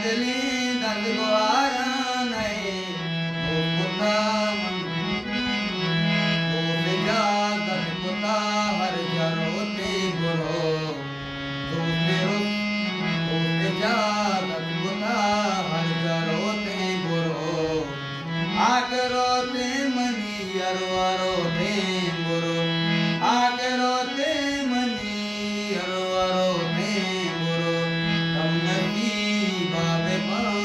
दिली दर्द गुआरा नहीं वो पुता वो बिजा दर्द पुता हर जरोते बुरो तो फिर वो बिजा दर्द पुता हर जरोते बुरो आके रोते मनी अरवारोते बुरो आके रोते मनी अरवारोते बुरो हम नबी बाबे पान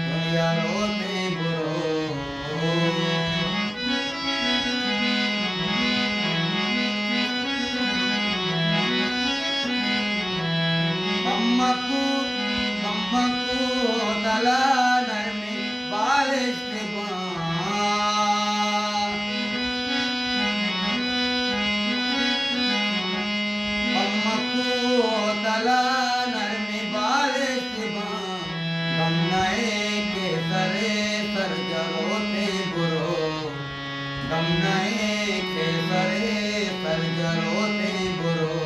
दुनिया रोते बुरो मम्मकू दला नरमी बालिश के दला नरमी बालिश के गम नए के सरे सर जरोते बुरो गम नए के सरे सर जरोते बुरो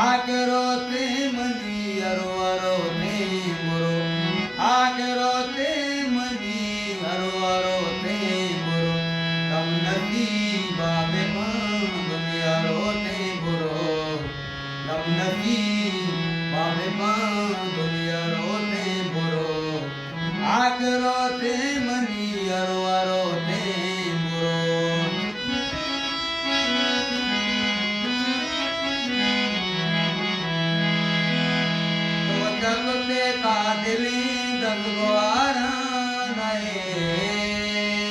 आके रोते मनी अरवारोते बुरो आके रोते मनी अरवारोते बुरो कम नसीब बाबे पान दुनिया रोते बुरो कम नसीब बाबे पान दुनिया रोते बुरो आके रोते मनी अरवारोते बुरो तो जगते का दिली दर्द गुआ